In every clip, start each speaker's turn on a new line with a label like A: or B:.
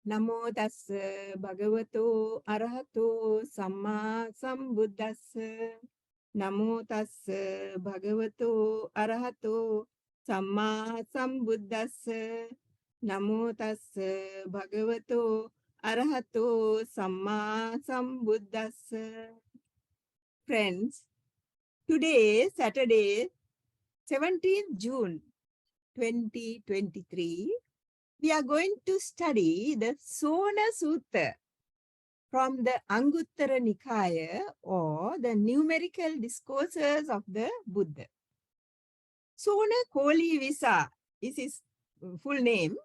A: Namo tassa bhagavato arahato samma sambuddhassa. Namo tassa bhagavato arahato samma sambuddhassa. Namo tassa bhagavato arahato samma sambuddhassa. Friends, today, Saturday, 17th June 2023, we are going to study the Sona Sutta from the Anguttara Nikaya, or the Numerical discourses of the Buddha. Sona Visa is his full name,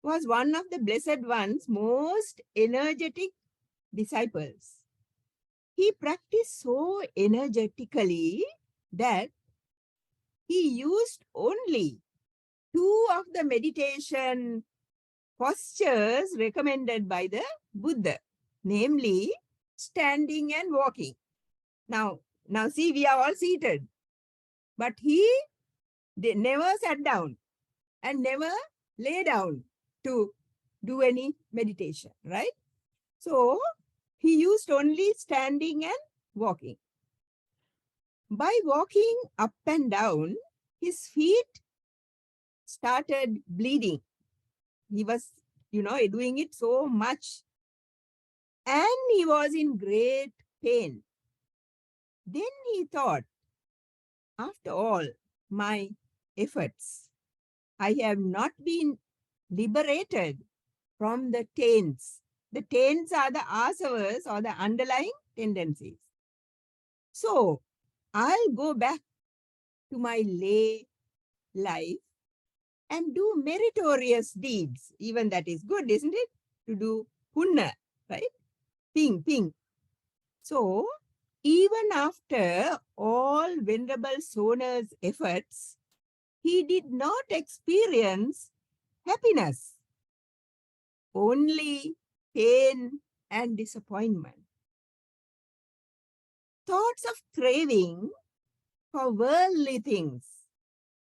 A: was one of the Blessed One's most energetic disciples. He practiced so energetically that he used only 2 of the meditation postures recommended by the Buddha, namely standing and walking. Now see, we are all seated, but he never sat down and never lay down to do any meditation, right? So he used only standing and walking. By walking up and down, his feet started bleeding. He was, doing it so much. And he was in great pain. Then he thought, after all my efforts, I have not been liberated from the taints. The taints are the asavas, or the underlying tendencies. So I'll go back to my lay life and do meritorious deeds. Even that is good, isn't it? To do punna, right? Ping. So even after all Venerable Sona's efforts, he did not experience happiness, only pain and disappointment. Thoughts of craving for worldly things,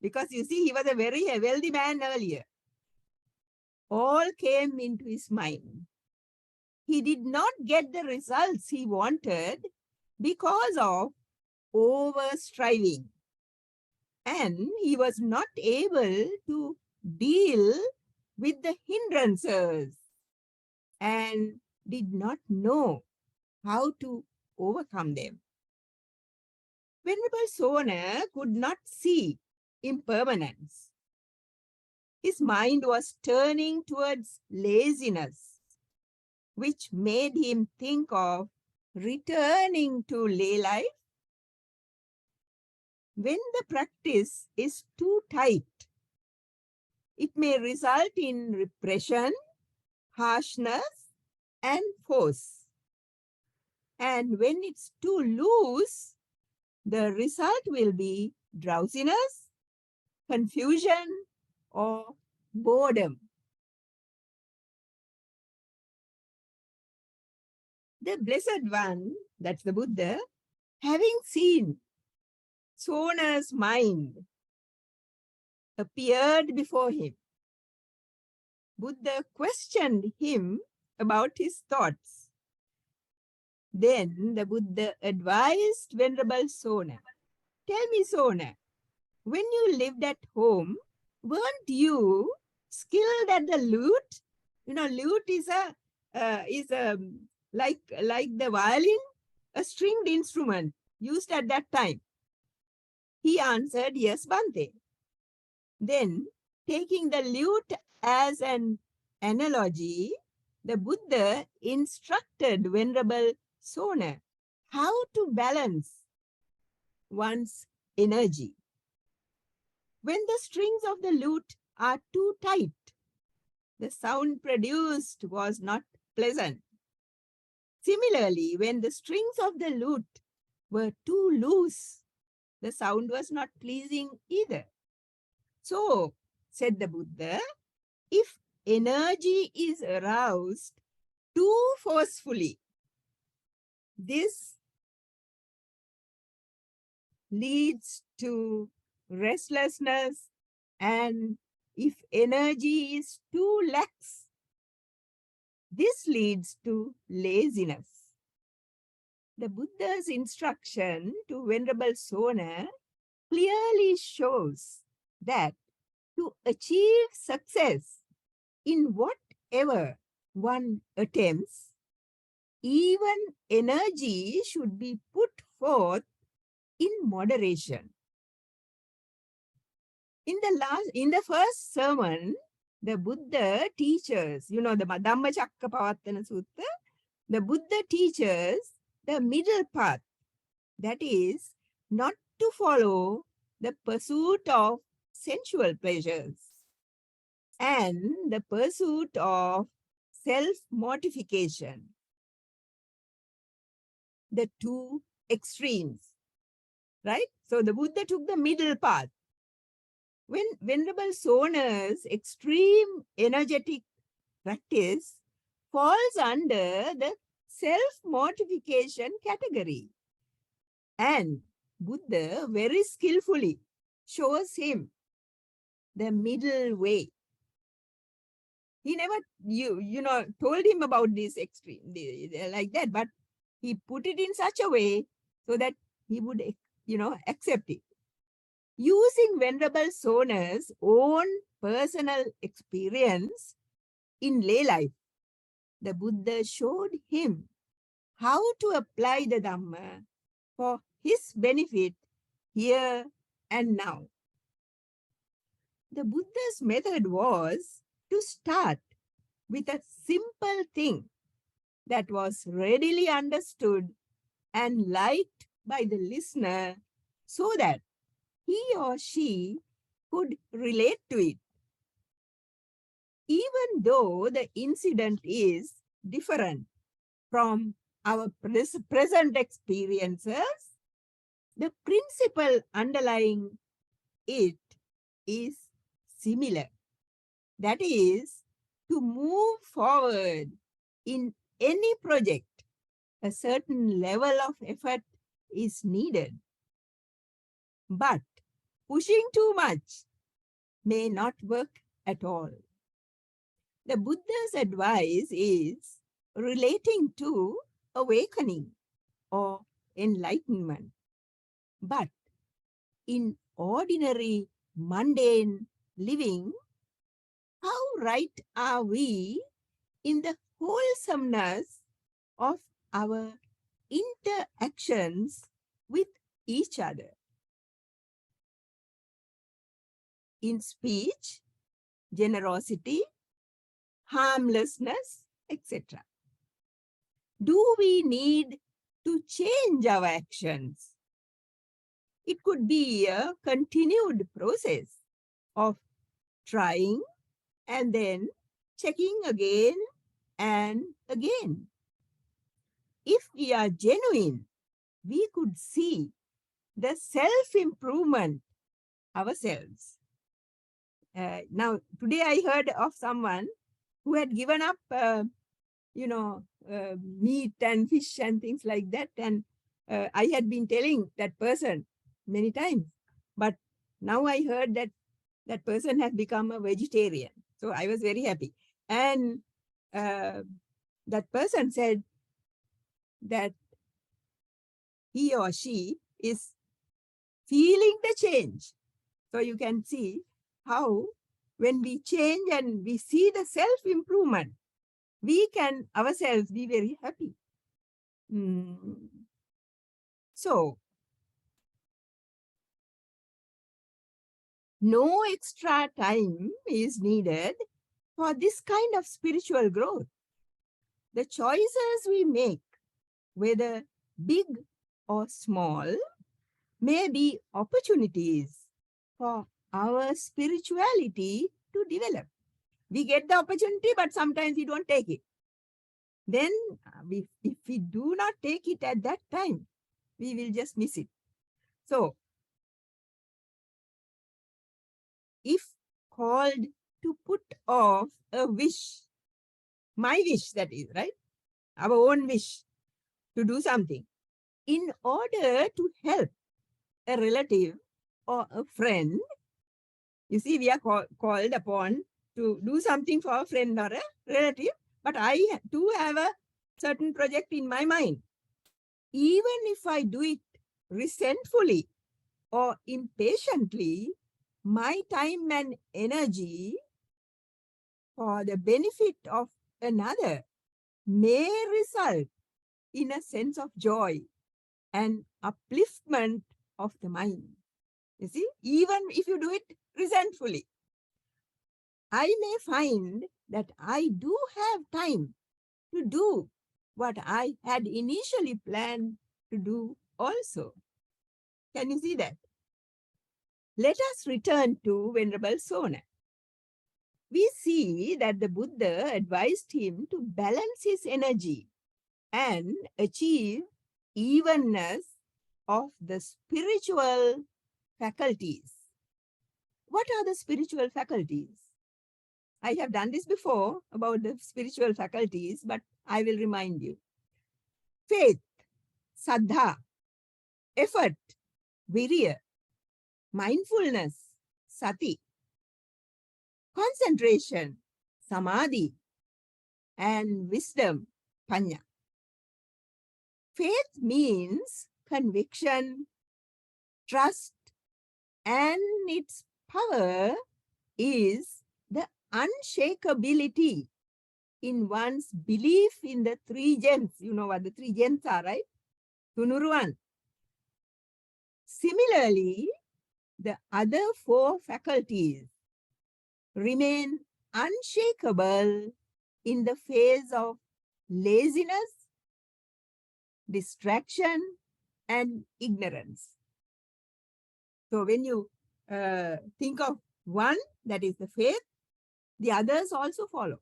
A: because you see, he was a very wealthy man earlier, all came into his mind. He did not get the results he wanted because of over-striving. And he was not able to deal with the hindrances and did not know how to overcome them. Venerable Sona could not see impermanence. His mind was turning towards laziness, which made him think of returning to lay life. When the practice is too tight, it may result in repression, harshness, and force. And when it's too loose, the result will be drowsiness, confusion, or boredom. The Blessed One, that's the Buddha, having seen Sona's mind, appeared before him. Buddha questioned him about his thoughts. Then the Buddha advised Venerable Sona, "Tell me, Sona, when you lived at home, weren't you skilled at the lute?" Lute is like the violin, a stringed instrument used at that time. He answered, "Yes, Bhante." Then, taking the lute as an analogy, the Buddha instructed Venerable Sona how to balance one's energy. When the strings of the lute are too tight, the sound produced was not pleasant. Similarly, when the strings of the lute were too loose, the sound was not pleasing either. So, said the Buddha, if energy is aroused too forcefully, this leads to restlessness, and if energy is too lax, This leads to laziness. The Buddha's instruction to Venerable Sona clearly shows that to achieve success in whatever one attempts, even energy should be put forth in moderation. In the first sermon, the Buddha teaches, the Dhammacakkappavattana Sutta, the Buddha teaches the middle path, that is, not to follow the pursuit of sensual pleasures and the pursuit of self-mortification, the two extremes, right? So the Buddha took the middle path. When Venerable Sona's extreme energetic practice falls under the self-mortification category, and Buddha very skillfully shows him the middle way. He never, told him about this extreme, like that, but he put it in such a way so that he would, accept it. Using Venerable Sona's own personal experience in lay life, the Buddha showed him how to apply the Dhamma for his benefit here and now. The Buddha's method was to start with a simple thing that was readily understood and liked by the listener so that he or she could relate to it. Even though the incident is different from our present experiences, the principle underlying it is similar. That is, to move forward in any project, a certain level of effort is needed. But pushing too much may not work at all. The Buddha's advice is relating to awakening or enlightenment. But in ordinary, mundane living, how right are we in the wholesomeness of our interactions with each other? In speech, generosity, harmlessness, etc. Do we need to change our actions? It could be a continued process of trying and then checking again and again. If we are genuine, we could see the self-improvement ourselves. Now, today I heard of someone who had given up, meat and fish and things like that. And I had been telling that person many times, but now I heard that that person has become a vegetarian. So I was very happy. And that person said that he or she is feeling the change. So you can see how when we change and we see the self-improvement, we can ourselves be very happy. So, no extra time is needed for this kind of spiritual growth. The choices we make, whether big or small, may be opportunities for our spirituality to develop. We get the opportunity, but sometimes we don't take it. Then, if we do not take it at that time, we will just miss it. So, if called to put off a wish, my wish that is, right? Our own wish to do something, in order to help a relative or a friend, you see, we are called upon to do something for a friend or a relative, but I too have a certain project in my mind. Even if I do it resentfully or impatiently, my time and energy for the benefit of another may result in a sense of joy and upliftment of the mind. You see, even if you do it resentfully, I may find that I do have time to do what I had initially planned to do also. Can you see that? Let us return to Venerable Sona. We see that the Buddha advised him to balance his energy and achieve evenness of the spiritual faculties. What are the spiritual faculties? I have done this before about the spiritual faculties, but I will remind you. Faith, saddha, effort, virya, mindfulness, sati, concentration, samadhi, and wisdom, panya. Faith means conviction, trust, and its power is the unshakability in one's belief in the three gems. You know what the three gems are, right? Tunuruan. Similarly, the other four faculties remain unshakable in the face of laziness, distraction, and ignorance. So when you think of one, that is the faith, the others also follow.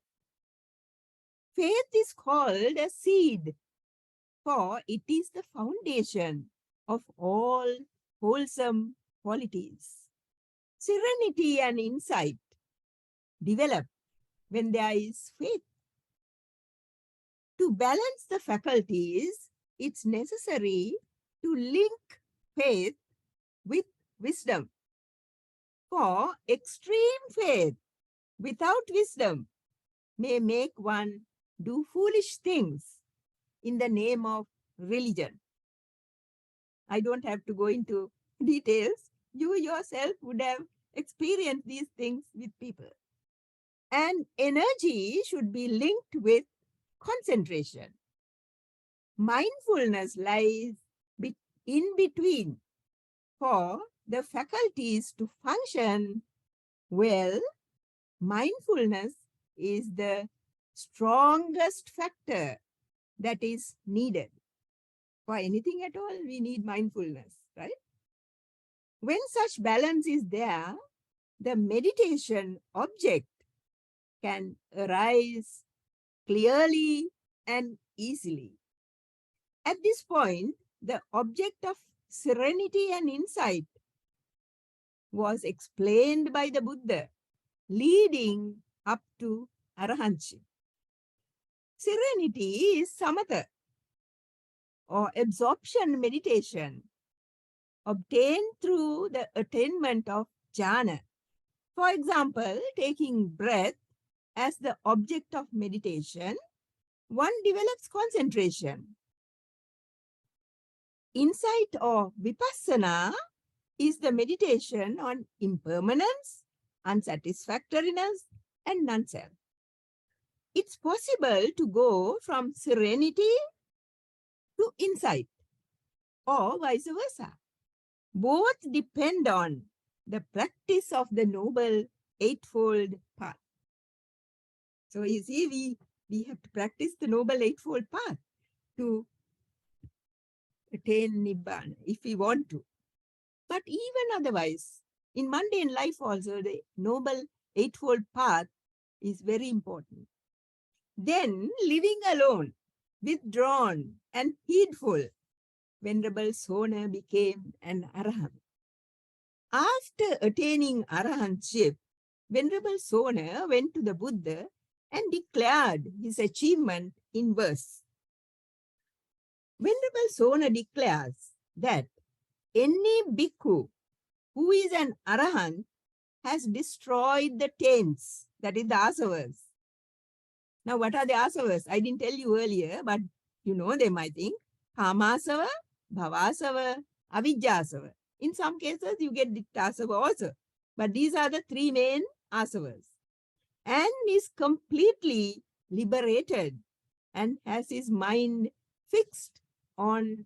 A: Faith is called a seed, for it is the foundation of all wholesome qualities. Serenity and insight develop when there is faith. To balance the faculties, it's necessary to link faith with wisdom. For extreme faith without wisdom may make one do foolish things in the name of religion. I don't have to go into details. You yourself would have experienced these things with people. And energy should be linked with concentration. Mindfulness lies in between. For the faculties to function well, mindfulness is the strongest factor that is needed. For anything at all, we need mindfulness, right? When such balance is there, the meditation object can arise clearly and easily. At this point, the object of serenity and insight was explained by the Buddha, leading up to arahantship. Serenity is samatha, or absorption meditation, obtained through the attainment of jhana. For example, taking breath as the object of meditation, one develops concentration. Insight or vipassana is the meditation on impermanence, unsatisfactoriness, and non-self. It's possible to go from serenity to insight, or vice versa. Both depend on the practice of the Noble Eightfold Path. So you see, we have to practice the Noble Eightfold Path to attain Nibbana if we want to. But even otherwise, in mundane life also, the Noble Eightfold Path is very important. Then, living alone, withdrawn and heedful, Venerable Sona became an Arahant. After attaining Arahantship, Venerable Sona went to the Buddha and declared his achievement in verse. Venerable Sona declares that any bhikkhu who is an Arahant has destroyed the taints, that is the asavas, Now, what are the asavas? I didn't tell you earlier, but you know them, I think. Kamasava, bhavasava, avijjasava. In some cases, you get dittasava also. But these are the three main asavas. And is completely liberated and has his mind fixed on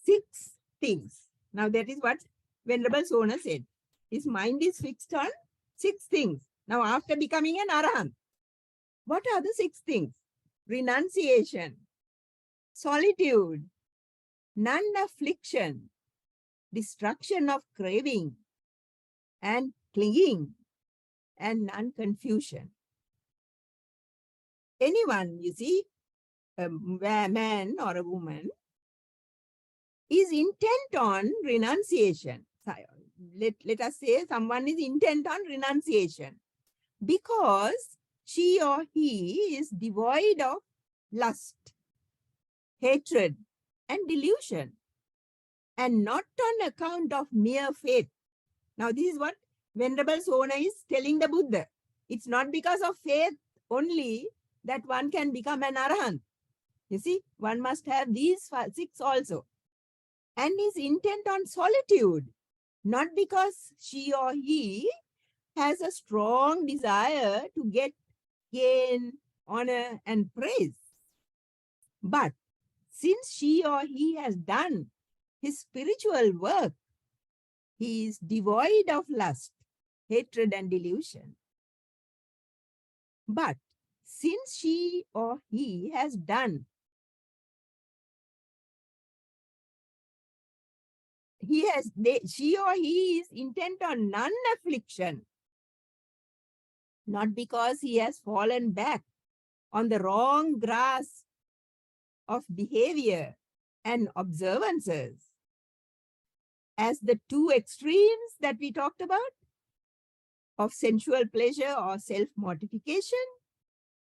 A: 6 things. Now, that is what Venerable Sona said. His mind is fixed on 6 things. Now, after becoming an Arahant, what are the 6 things? Renunciation, solitude, non-affliction, destruction of craving and clinging, and non-confusion. Anyone, you see, a man or a woman, is intent on renunciation. Let us say someone is intent on renunciation because she or he is devoid of lust, hatred, and delusion, and not on account of mere faith. Now, this is what Venerable Sona is telling the Buddha. It's not because of faith only that one can become an Arahant. You see, one must have these 6 also. And is intent on solitude, not because she or he has a strong desire to get gain, honor, and praise. But since she or he has done his spiritual work, he is devoid of lust, hatred, and delusion. But since she or he has done, she or he is intent on non-affliction, not because he has fallen back on the wrong grasp of behavior and observances, as the 2 extremes that we talked about, of sensual pleasure or self-mortification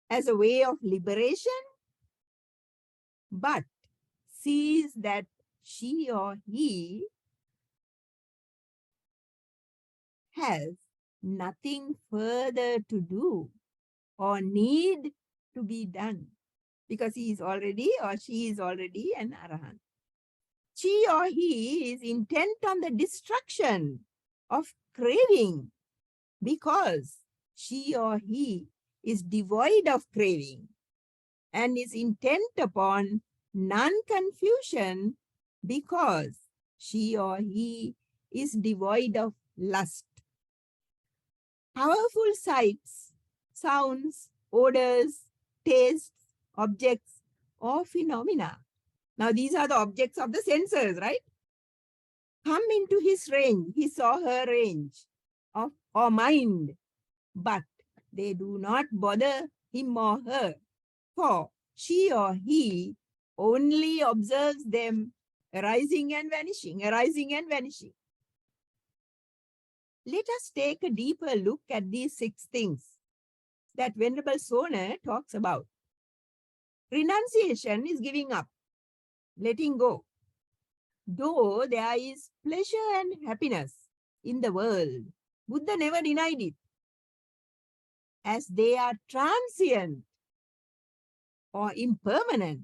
A: as a way of liberation, but sees that she or he has nothing further to do or need to be done because he is already or she is already an Arahant. She or he is intent on the destruction of craving because she or he is devoid of craving and is intent upon non-confusion because she or he is devoid of lust. Powerful sights, sounds, odors, tastes, objects, or phenomena. Now, these are the objects of the senses, right? Come into his range, his or her range of or mind, but they do not bother him or her, for she or he only observes them arising and vanishing, arising and vanishing. Let us take a deeper look at these 6 things that Venerable Sona talks about. Renunciation is giving up, letting go. Though there is pleasure and happiness in the world, Buddha never denied it. As they are transient or impermanent,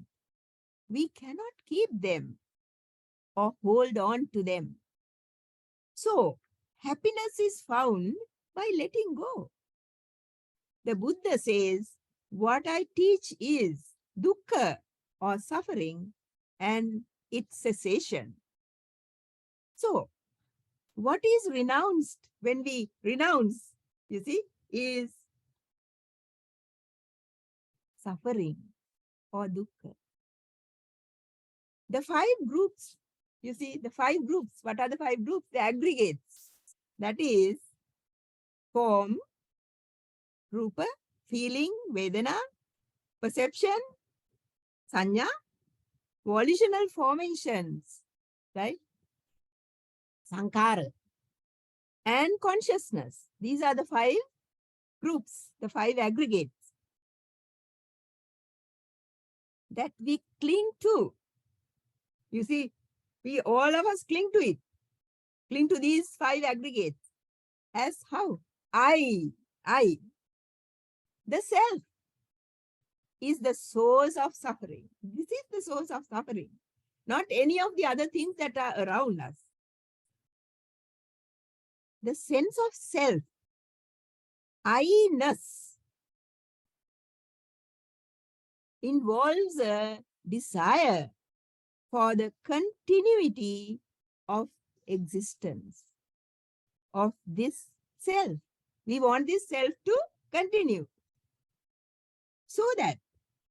A: we cannot keep them or hold on to them. So, happiness is found by letting go. The Buddha says, what I teach is dukkha or suffering and its cessation. So, what is renounced when we renounce, you see, is suffering or dukkha. The 5 groups, you see, the 5 groups, what are the 5 groups? The aggregates. That is form, rupa, feeling, vedana, perception, sanya, volitional formations, right? Sankhara, and consciousness. These are the 5 groups, the 5 aggregates that we cling to. You see, all of us cling to it, cling to these 5 aggregates as how? I, the self. is the source of suffering. This is the source of suffering, not any of the other things that are around us. The sense of self, I-ness, involves a desire for the continuity of existence of this self. We want this self to continue so that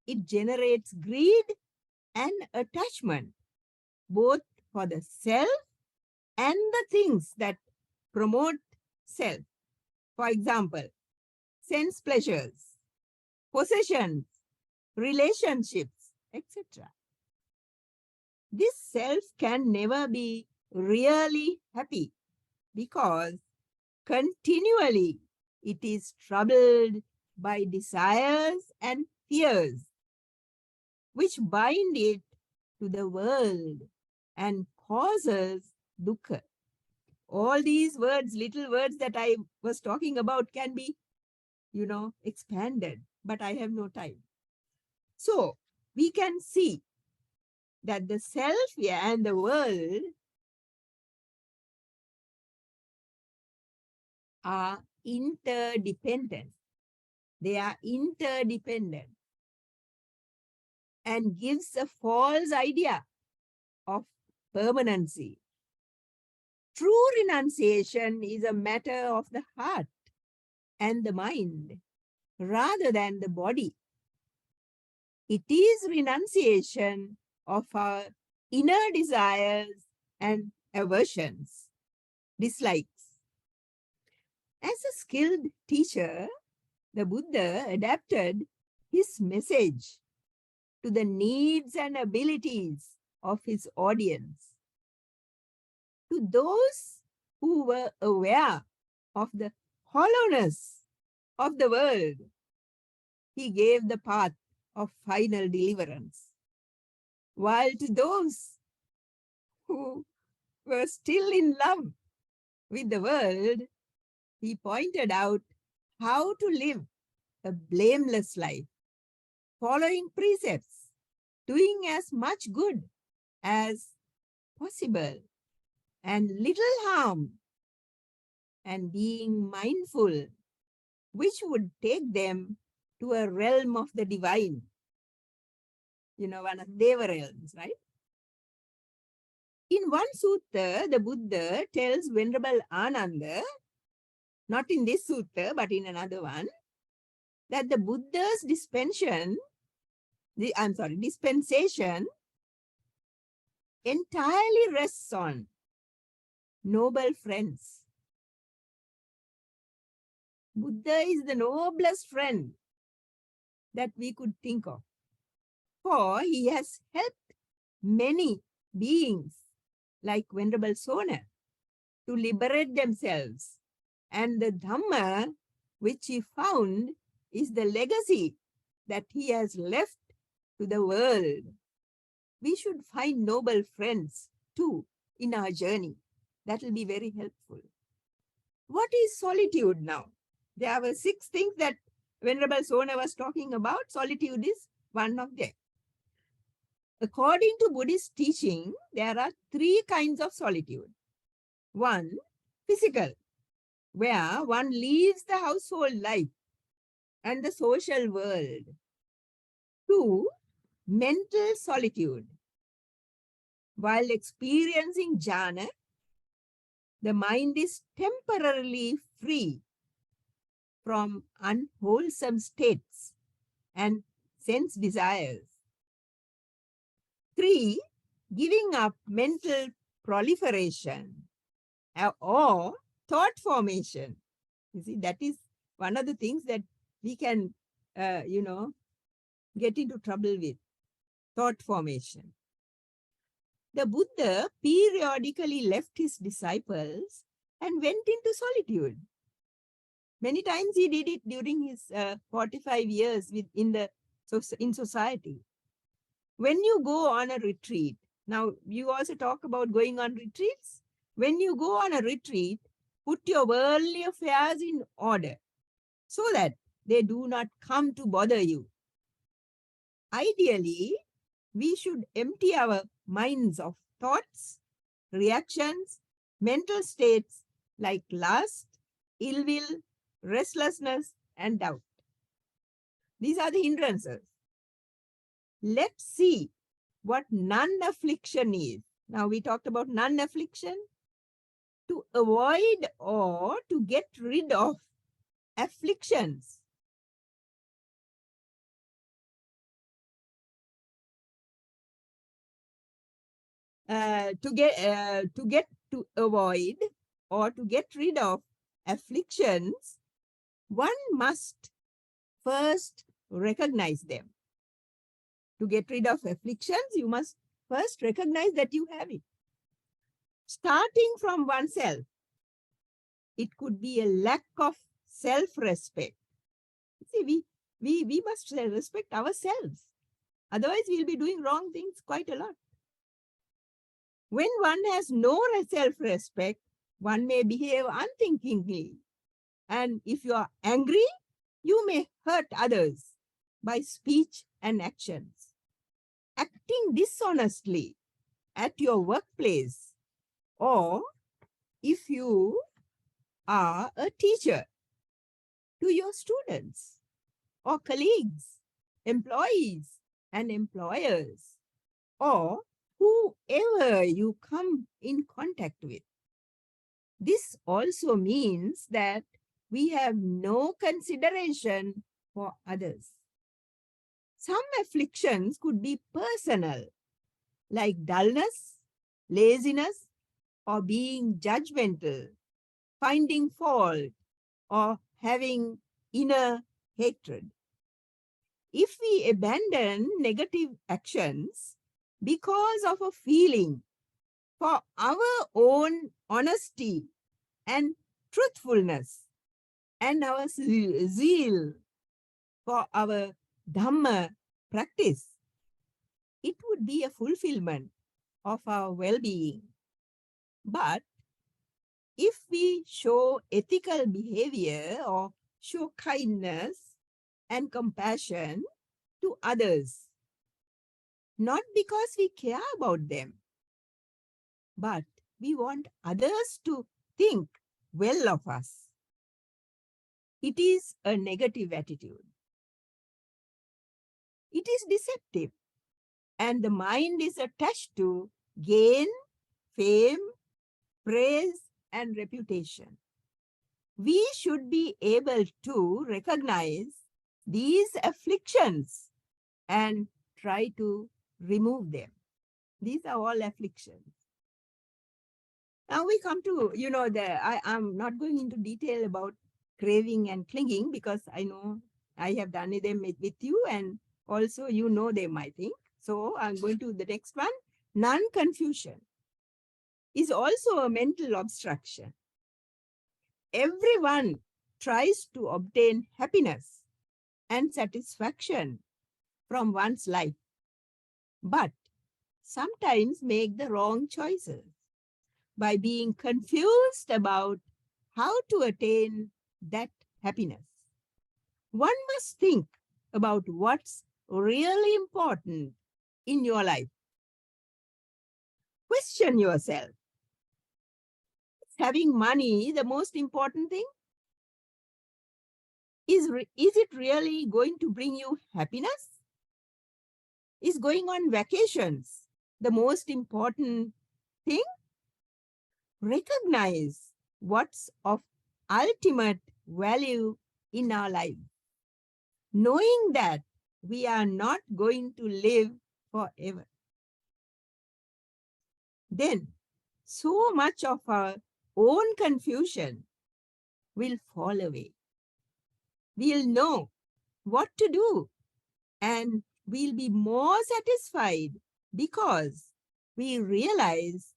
A: it generates greed and attachment, both for the self and the things that promote self. For example, sense pleasures, possessions, relationships, etc. This self can never be really happy because continually it is troubled by desires and fears which bind it to the world and causes dukkha. All these words, little words that I was talking about can be, expanded, but I have no time. So we can see that the self and the world are interdependent. They are interdependent and gives a false idea of permanency. True renunciation is a matter of the heart and the mind rather than the body. It is renunciation of our inner desires and aversions, dislikes. As a skilled teacher, the Buddha adapted his message to the needs and abilities of his audience. To those who were aware of the hollowness of the world, he gave the path of final deliverance. While to those who were still in love with the world, he pointed out how to live a blameless life, following precepts, doing as much good as possible, and little harm, and being mindful, which would take them to a realm of the divine, one of the Deva realms, right? In one sutta, the Buddha tells Venerable Ananda, not in this sutta, but in another one, that the Buddha's dispensation entirely rests on noble friends. Buddha is the noblest friend that we could think of, for he has helped many beings like Venerable Sona to liberate themselves, and the Dhamma which he found is the legacy that he has left to the world. We should find noble friends too in our journey. That will be very helpful. What is solitude now? There were 6 things that Venerable Sona was talking about. Solitude is one of them. According to Buddhist teaching, there are 3 kinds of solitude. 1, physical, where one leaves the household life and the social world. 2, mental solitude. While experiencing jhana, the mind is temporarily free from unwholesome states and sense desires. 3, giving up mental proliferation or thought formation. You see, that is one of the things that we can, get into trouble with, thought formation. The Buddha periodically left his disciples and went into solitude. Many times he did it during his 45 years in society. When you go on a retreat, now you also talk about going on retreats. When you go on a retreat, put your worldly affairs in order so that they do not come to bother you. Ideally, we should empty our minds of thoughts, reactions, mental states like lust, ill will, restlessness, and doubt. These are the hindrances. Let's see what non-affliction is. Now we talked about non-affliction. To avoid or to get rid of afflictions. To avoid or to get rid of afflictions, one must first recognize them. To get rid of afflictions, you must first recognize that you have it. Starting from oneself, it could be a lack of self-respect. See, we must respect ourselves. Otherwise, we'll be doing wrong things quite a lot. When one has no self-respect, one may behave unthinkingly. And if you are angry, you may hurt others by speech and actions. Acting dishonestly at your workplace, or if you are a teacher to your students or colleagues, employees and employers, or whoever you come in contact with. This also means that we have no consideration for others. Some afflictions could be personal, like dullness, laziness, or being judgmental, finding fault, or having inner hatred. If we abandon negative actions because of a feeling for our own honesty and truthfulness and our zeal for our Dhamma practice, it would be a fulfillment of our well-being. But if we show ethical behavior or show kindness and compassion to others, not because we care about them, but we want others to think well of us, it is a negative attitude. It is deceptive, and the mind is attached to gain, fame, praise, and reputation. We should be able to recognize these afflictions and try to remove them. These are all afflictions. Now we come to, I'm not going into detail about craving and clinging because I know I have done them with you and also you know them, I think. So I'm going to the next one. Non-confusion is also a mental obstruction. Everyone tries to obtain happiness and satisfaction from one's life, but sometimes make the wrong choices by being confused about how to attain that happiness. One must think about what's really important in your life. Question yourself. Is having money the most important thing? Is it really going to bring you happiness? Is going on vacations the most important thing? Recognize what's of ultimate value in our life, knowing that we are not going to live forever. Then so much of our own confusion will fall away. We'll know what to do and we'll be more satisfied because we realize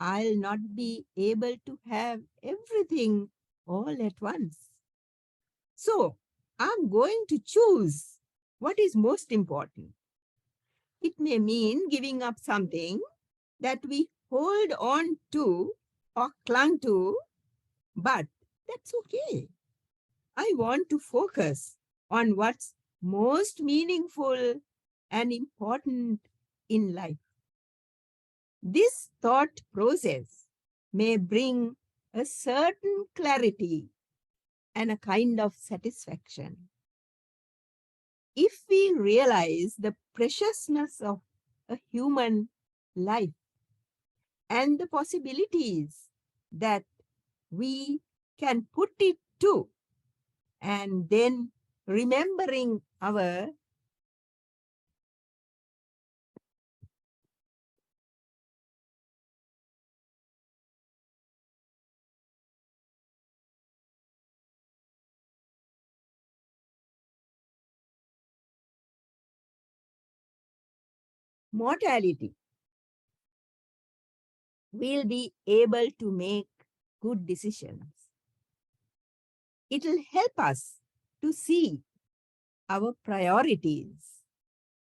A: I'll not be able to have everything all at once. So I'm going to choose what is most important. It may mean giving up something that we hold on to or clung to, but that's okay. I want to focus on what's most meaningful and important in life. This thought process may bring a certain clarity and a kind of satisfaction. If we realize the preciousness of a human life and the possibilities that we can put it to, and then remembering our mortality, we'll be able to make good decisions. It will help us to see our priorities.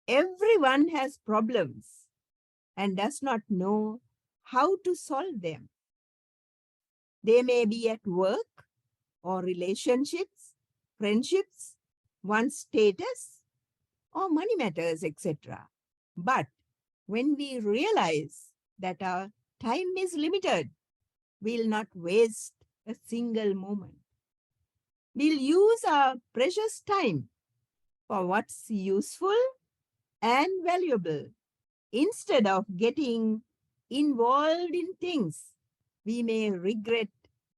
A: Everyone has problems and does not know how to solve them. They may be at work or relationships, friendships, one's status, or money matters, etc. But when we realize that our time is limited, we'll not waste a single moment. We'll use our precious time for what's useful and valuable instead of getting involved in things we may regret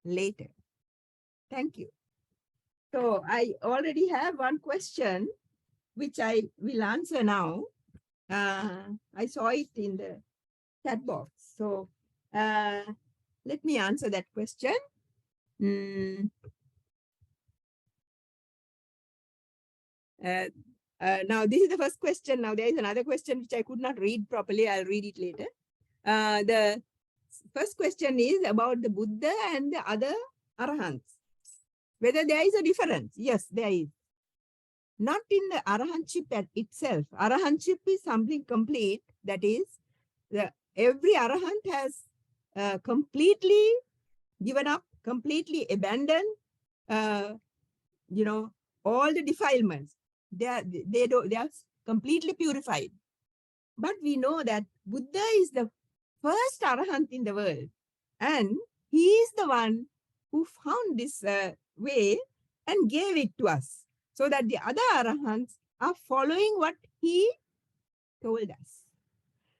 A: later. Thank you. So I already have one question, which I will answer now. I saw it in the chat box. So let me answer that question. Now, this is the first question. Now, there is another question which I could not read properly. I'll read it later. The first question is about the Buddha and the other Arahants. Whether there is a difference. Yes, there is. Not in the Arahantship itself. Arahantship is something complete. That is, every Arahant has completely given up, completely abandoned, all the defilements. They are completely purified. But we know that Buddha is the first Arahant in the world. And he is the one who found this way and gave it to us. So that the other Arahants are following what he told us.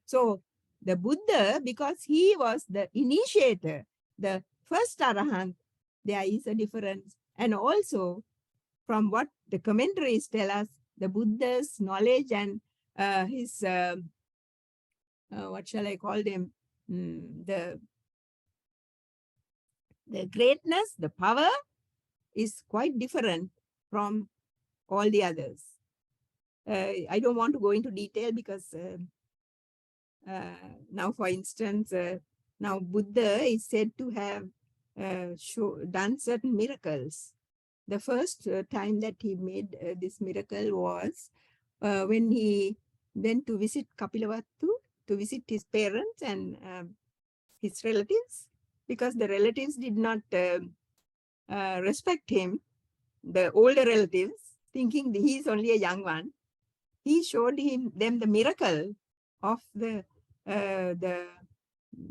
A: So the Buddha, because he was the initiator, the first Arahant, there is a difference. And also, from what the commentaries tell us, the Buddha's knowledge and his, what shall I call them, the greatness, the power is quite different from all the others. I don't want to go into detail because now, for instance, now Buddha is said to have done certain miracles. The first time that he made this miracle was when he went to visit Kapilavatthu, to visit his parents and his relatives, because the relatives did not respect him, the older relatives, thinking he is only a young one. He showed them the miracle of the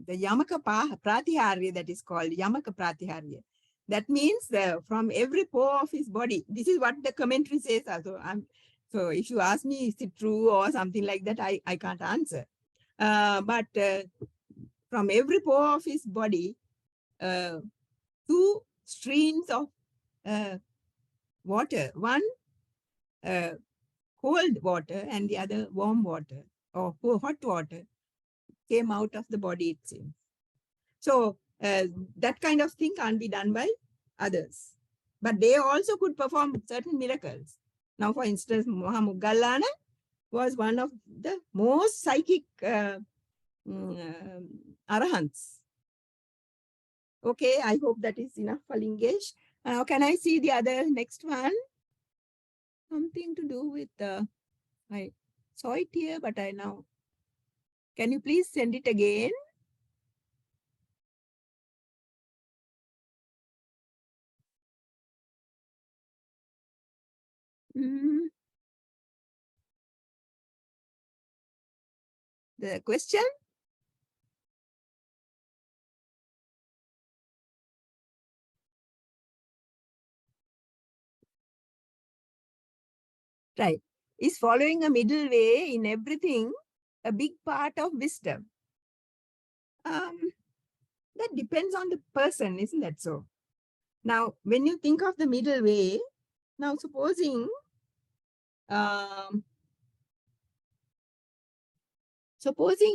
A: Yamaka Pratiharya, that is called Yamaka Pratiharya. That means from every pore of his body. This is what the commentary says also. So if you ask me, is it true or something like that, I can't answer. But from every pore of his body, 2 streams of water, one cold water and the other warm water or hot water, came out of the body, it seems. So that kind of thing can't be done by others. But they also could perform certain miracles. Now, for instance, Mahamugallana was one of the most psychic arahants. Okay, I hope that is enough for Lingesh. Can I see the other next one? Something to do with, I saw it here, but I now, can you please send it again? the question? Right. Is following a middle way in everything a big part of wisdom? That depends on the person, isn't that so? Now, when you think of the middle way, now supposing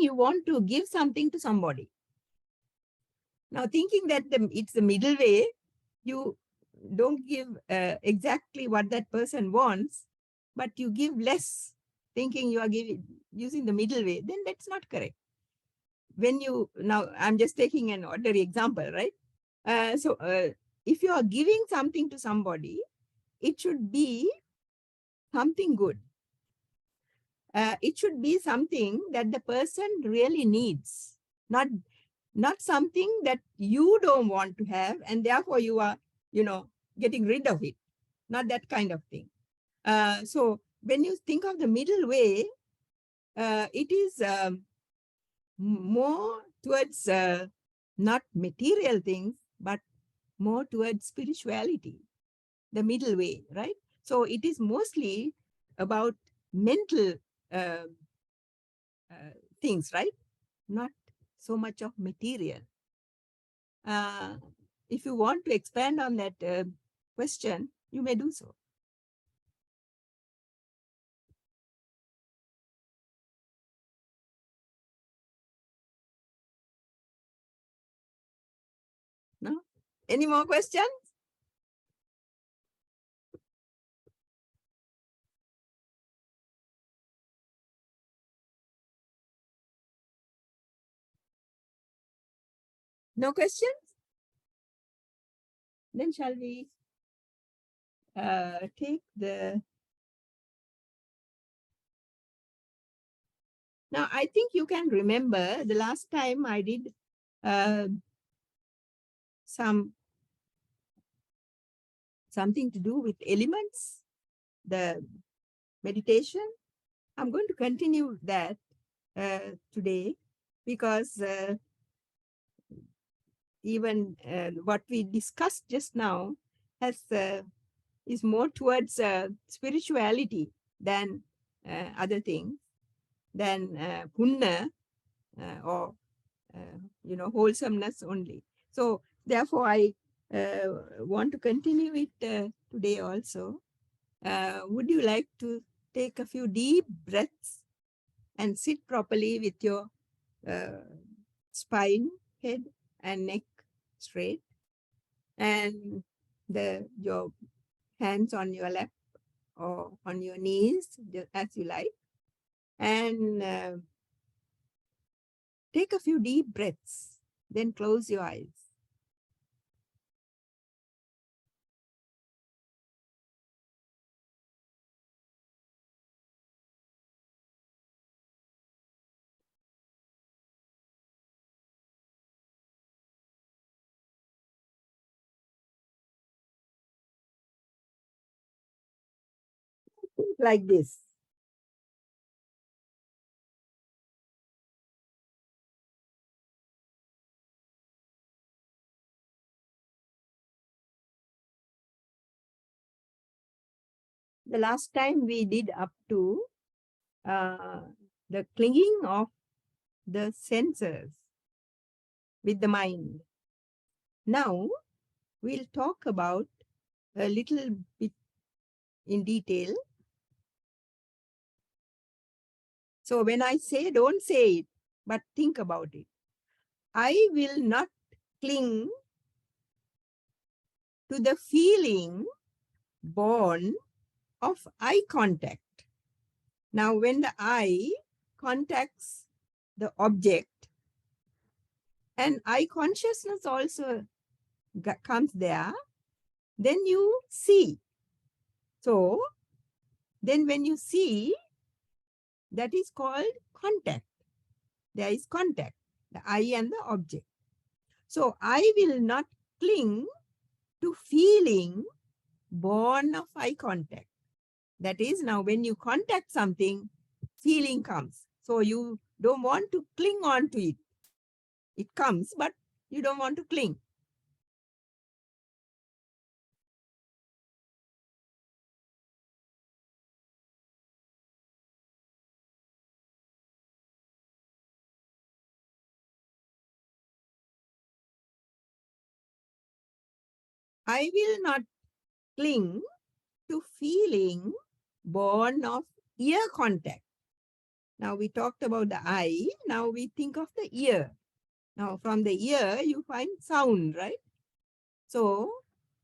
A: you want to give something to somebody. Now, thinking that it's the middle way, you don't give exactly what that person wants, but you give less, thinking you are using the middle way, then that's not correct. When you, now I'm just taking an ordinary example, right? If you are giving something to somebody, it should be something good. It should be something that the person really needs, not something that you don't want to have, and therefore you are, getting rid of it. Not that kind of thing. So when you think of the middle way, it is more towards not material things, but more towards spirituality, the middle way, right? So it is mostly about mental uh, things, right? Not so much of material. If you want to expand on that question, you may do so. No? Any more questions? No questions? Then shall we take the... Now, I think you can remember the last time I did something to do with elements, the meditation. I'm going to continue that today, because even what we discussed just now is more towards spirituality than other things, than punna or wholesomeness only. So therefore, I want to continue it today also. Would you like to take a few deep breaths and sit properly with your spine, head, and neck straight, and your hands on your lap or on your knees, just as you like, and take a few deep breaths, then close your eyes. Like this. The last time we did up to the clinging of the senses with the mind. Now we'll talk about a little bit in detail. So when I say, don't say it, but think about it. I will not cling to the feeling born of eye contact. Now, when the eye contacts the object, and eye consciousness also comes there, then you see. So then when you see, that is called contact. There is contact, the eye and the object. So I will not cling to feeling born of eye contact. That is, now when you contact something, feeling comes. So you don't want to cling on to it. It comes, but you don't want to cling. I will not cling to feeling born of ear contact. Now we talked about the eye. Now we think of the ear. Now from the ear, you find sound, right? So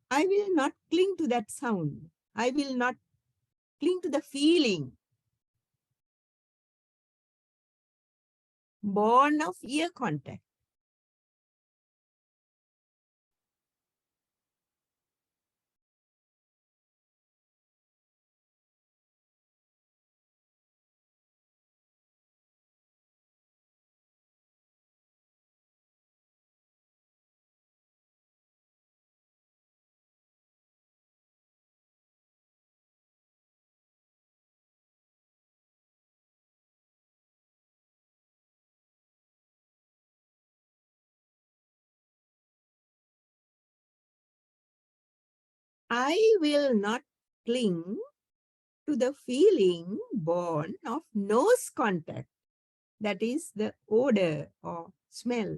A: I will not cling to that sound. I will not cling to the feeling born of ear contact. I will not cling to the feeling born of nose contact. That is the odor or smell.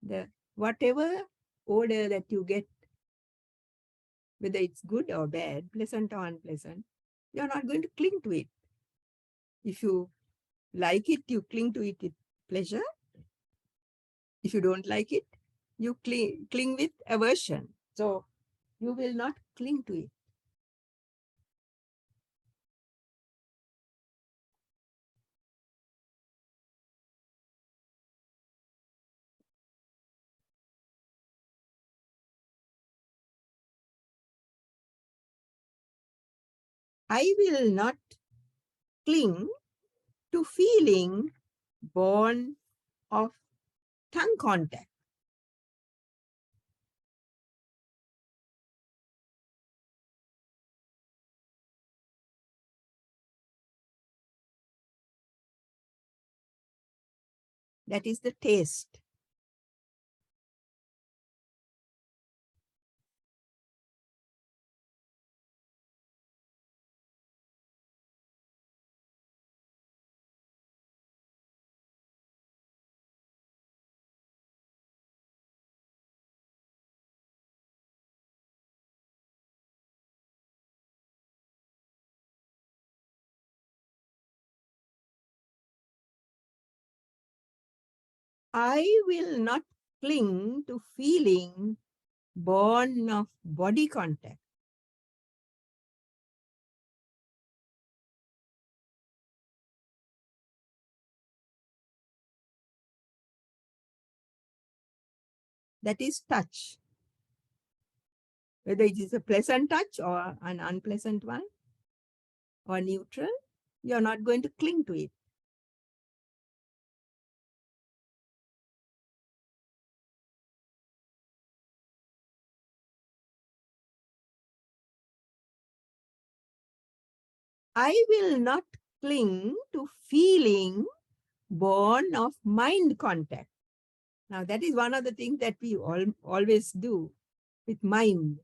A: The whatever odor that you get, whether it's good or bad, pleasant or unpleasant, you're not going to cling to it. If you like it, you cling to it with pleasure. If you don't like it, you cling with aversion. So you will not cling to it. I will not cling to feeling born of tongue contact. That is the taste. I will not cling to feeling born of body contact. That is touch. Whether it is a pleasant touch or an unpleasant one or neutral, you're not going to cling to it. I will not cling to feeling born of mind contact. Now, that is one of the things that we always do with mind.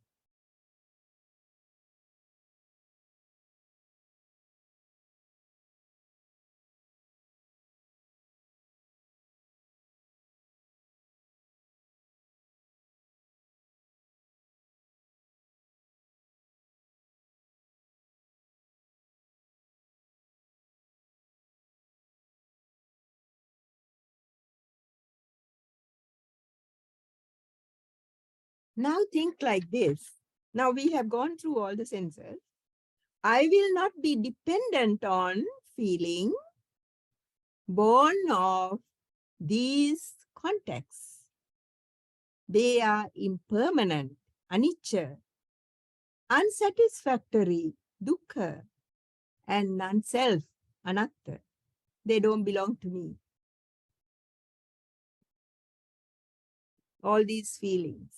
A: Now, think like this. Now, we have gone through all the senses. I will not be dependent on feeling born of these contexts. They are impermanent, anicca, unsatisfactory, dukkha, and non-self, anatta. They don't belong to me. All these feelings.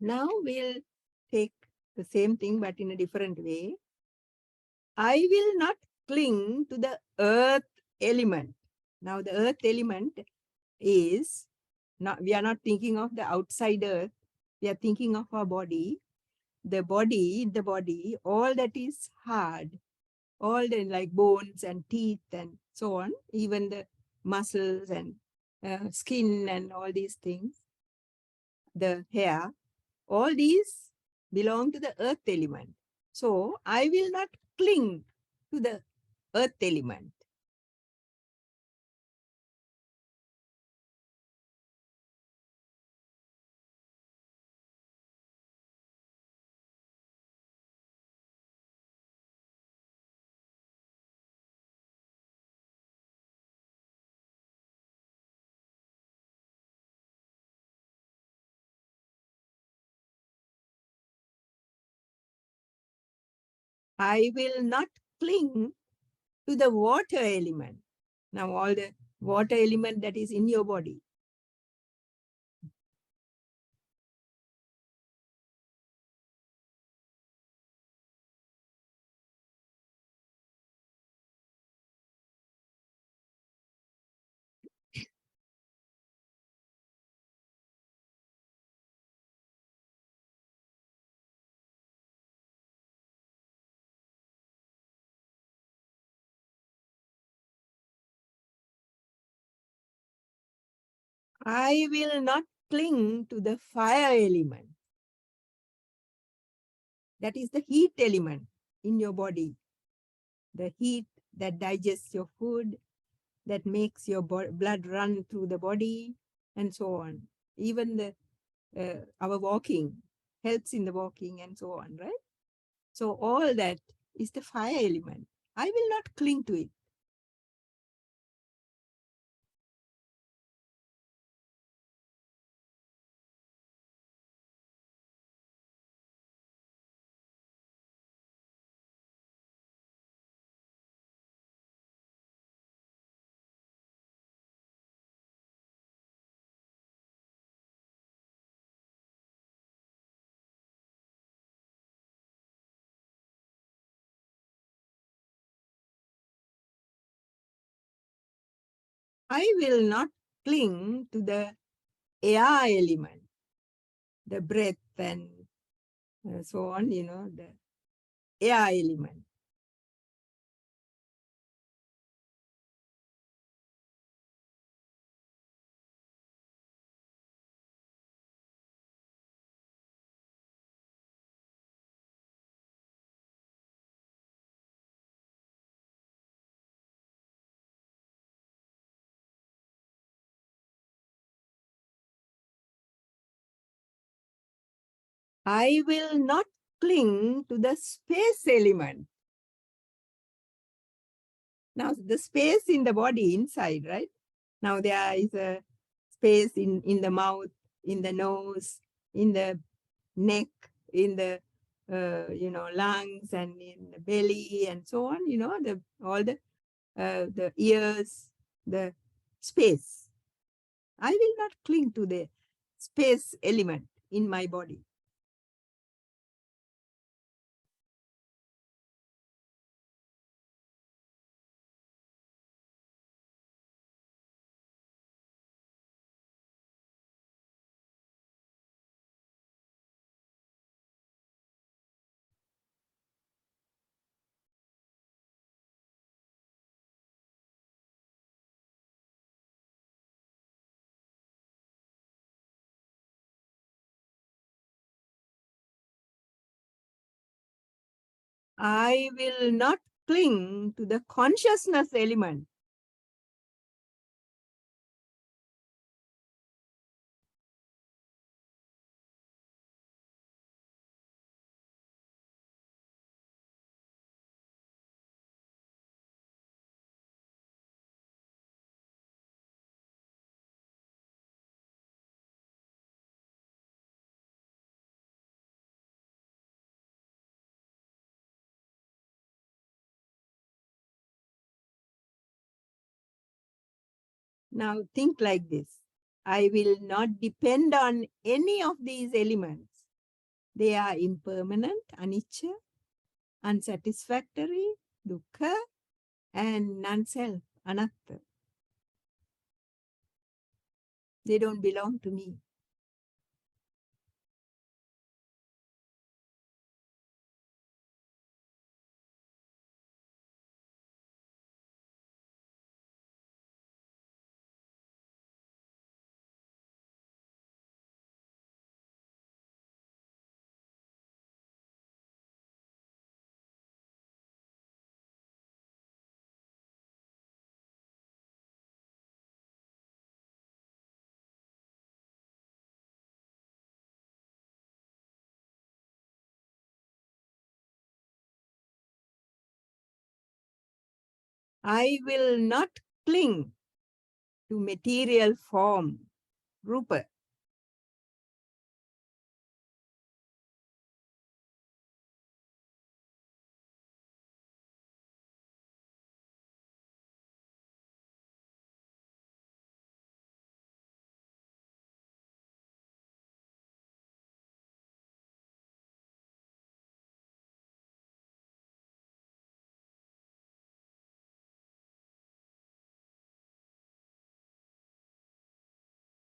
A: Now we'll take the same thing but in a different way. I will not cling to the earth element. Now the earth element is not, we are not thinking of the outside earth. We are thinking of our body. The body, all that is hard, all the like bones and teeth and so on, even the muscles and skin and all these things, the hair, all these belong to the earth element. So I will not cling to the earth element. I will not cling to the water element. Now all the water element that is in your body. I will not cling to the fire element. That is the heat element in your body. The heat that digests your food, that makes your blood run through the body, and so on. Even the our walking helps in the walking and so on, right? So all that is the fire element. I will not cling to it. I will not cling to the air element, the breath and so on, the air element. I will not cling to the space element. Now, the space in the body inside, right? Now, there is a space in the mouth, in the nose, in the neck, in the lungs and in the belly and so on, all the ears, the space. I will not cling to the space element in my body. I will not cling to the consciousness element. Now think like this. I will not depend on any of these elements They are impermanent, anicca, unsatisfactory, dukkha, and non-self, anatta. They don't belong to me. I will not cling to material form, rupa.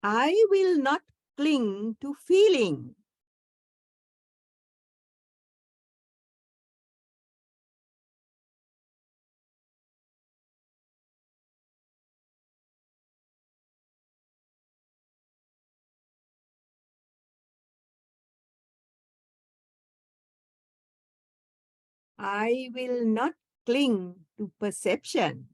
A: I will not cling to feeling. I will not cling to perception.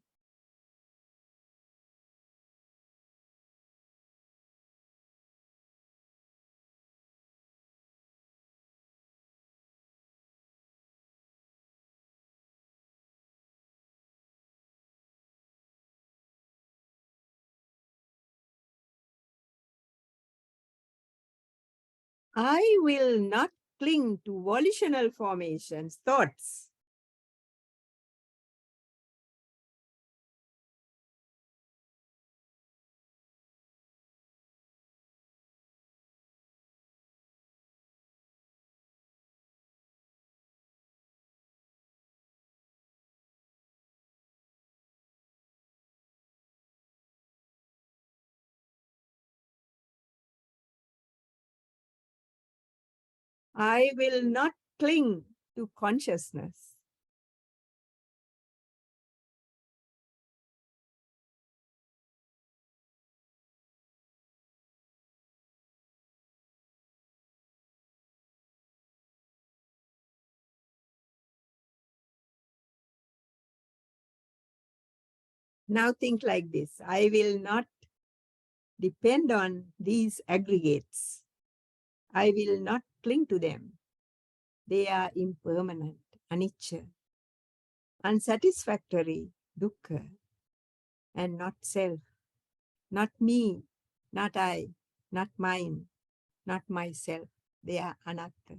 A: I will not cling to volitional formations, thoughts. I will not cling to consciousness. Now think like this. I will not depend on these aggregates. I will not cling to them. They are impermanent, anicca, unsatisfactory, dukkha, and not self, not me, not I, not mine, not myself. They are anatta.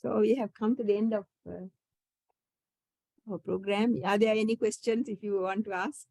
A: So we have come to the end of our program. Are there any questions if you want to ask?